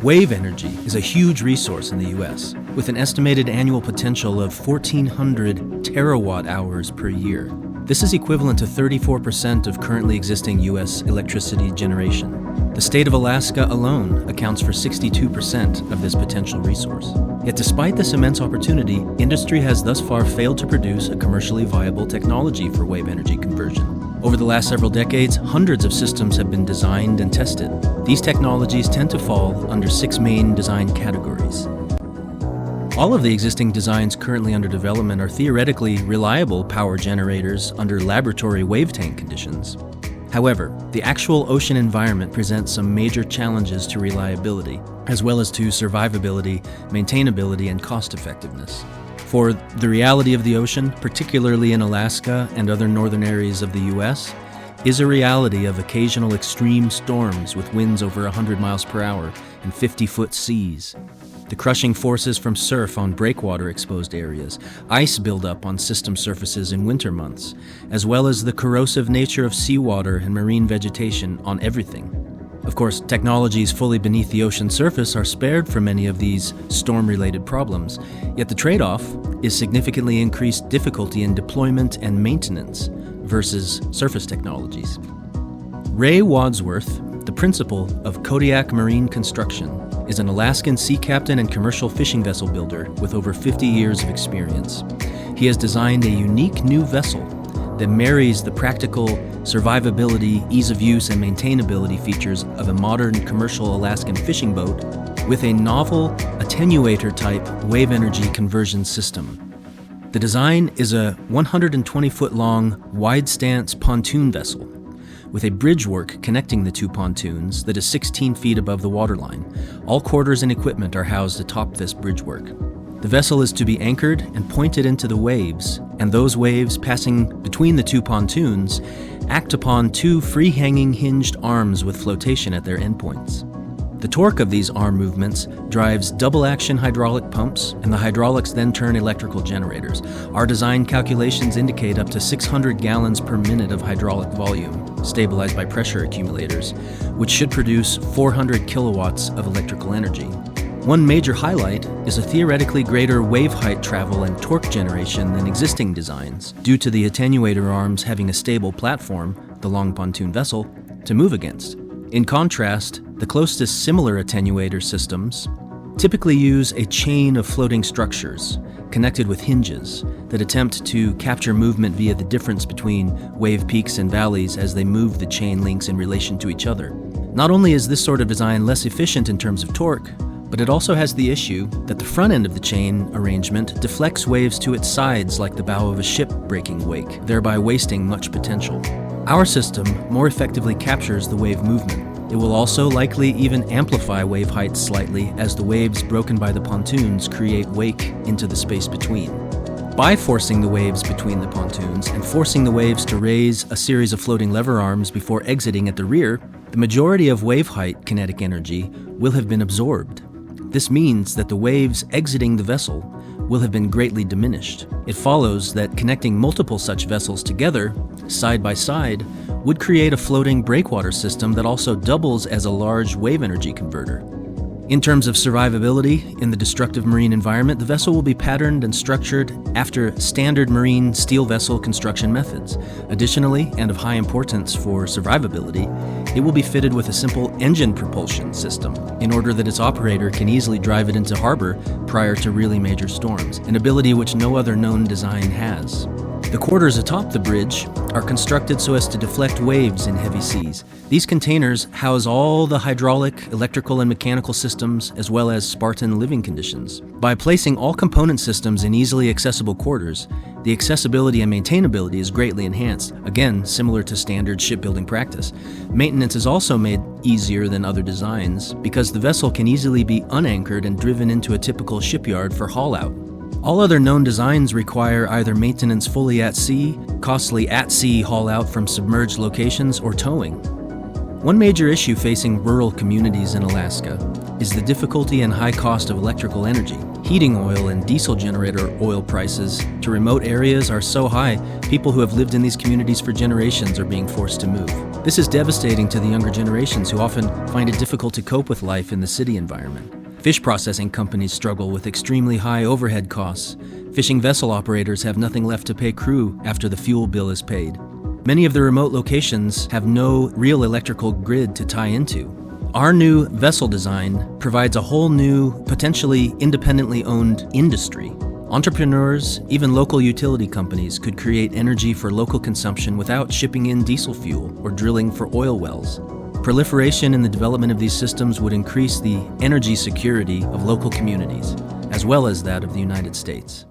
Wave energy is a huge resource in the U.S., with an estimated annual potential of 1,400 terawatt hours per year. This is equivalent to 34% of currently existing U.S. electricity generation. The state of Alaska alone accounts for 62% of this potential resource. Yet despite this immense opportunity, industry has thus far failed to produce a commercially viable technology for wave energy conversion. Over the last several decades, hundreds of systems have been designed and tested. These technologies tend to fall under 6 main design categories. All of the existing designs currently under development are theoretically reliable power generators under laboratory wave tank conditions. However, the actual ocean environment presents some major challenges to reliability, as well as to survivability, maintainability, and cost-effectiveness. For the reality of the ocean, particularly in Alaska and other northern areas of the U.S., is a reality of occasional extreme storms with winds over 100 miles per hour and 50-foot seas. The crushing forces from surf on breakwater-exposed areas, ice buildup on system surfaces in winter months, as well as the corrosive nature of seawater and marine vegetation on everything. Of course, technologies fully beneath the ocean surface are spared from many of these storm-related problems, yet the trade-off is significantly increased difficulty in deployment and maintenance versus surface technologies. Ray Wadsworth, the principal of Kodiak Marine Construction, is an Alaskan sea captain and commercial fishing vessel builder with over 50 years of experience. He has designed a unique new vessel that marries the practical survivability, ease of use, and maintainability features of a modern commercial Alaskan fishing boat with a novel attenuator-type wave energy conversion system. The design is a 120-foot-long wide-stance pontoon vessel with a bridgework connecting the 2 pontoons that is 16 feet above the waterline. All quarters and equipment are housed atop this bridgework. The vessel is to be anchored and pointed into the waves, and those waves passing between the 2 pontoons act upon 2 free-hanging hinged arms with flotation at their endpoints. The torque of these arm movements drives double-action hydraulic pumps, and the hydraulics then turn electrical generators. Our design calculations indicate up to 600 gallons per minute of hydraulic volume, stabilized by pressure accumulators, which should produce 400 kilowatts of electrical energy. One major highlight is a theoretically greater wave height travel and torque generation than existing designs, due to the attenuator arms having a stable platform, the long pontoon vessel, to move against. In contrast, the closest similar attenuator systems typically use a chain of floating structures connected with hinges that attempt to capture movement via the difference between wave peaks and valleys as they move the chain links in relation to each other. Not only is this sort of design less efficient in terms of torque, but it also has the issue that the front end of the chain arrangement deflects waves to its sides like the bow of a ship breaking wake, thereby wasting much potential. Our system more effectively captures the wave movement. It will also likely even amplify wave heights slightly as the waves broken by the pontoons create wake into the space between. By forcing the waves between the pontoons and forcing the waves to raise a series of floating lever arms before exiting at the rear, the majority of wave height kinetic energy will have been absorbed. This means that the waves exiting the vessel will have been greatly diminished. It follows that connecting multiple such vessels together, side by side, would create a floating breakwater system that also doubles as a large wave energy converter. In terms of survivability in the destructive marine environment, the vessel will be patterned and structured after standard marine steel vessel construction methods. Additionally, and of high importance for survivability, it will be fitted with a simple engine propulsion system in order that its operator can easily drive it into harbor prior to really major storms, an ability which no other known design has. The quarters atop the bridge are constructed so as to deflect waves in heavy seas. These containers house all the hydraulic, electrical, and mechanical systems, as well as Spartan living conditions. By placing all component systems in easily accessible quarters, the accessibility and maintainability is greatly enhanced, again, similar to standard shipbuilding practice. Maintenance is also made easier than other designs because the vessel can easily be unanchored and driven into a typical shipyard for haul-out. All other known designs require either maintenance fully at sea, costly at-sea haul-out from submerged locations, or towing. One major issue facing rural communities in Alaska is the difficulty and high cost of electrical energy. Heating oil and diesel generator oil prices to remote areas are so high, people who have lived in these communities for generations are being forced to move. This is devastating to the younger generations who often find it difficult to cope with life in the city environment. Fish processing companies struggle with extremely high overhead costs. Fishing vessel operators have nothing left to pay crew after the fuel bill is paid. Many of the remote locations have no real electrical grid to tie into. Our new vessel design provides a whole new, potentially independently owned industry. Entrepreneurs, even local utility companies, could create energy for local consumption without shipping in diesel fuel or drilling for oil wells. Proliferation in the development of these systems would increase the energy security of local communities, as well as that of the United States.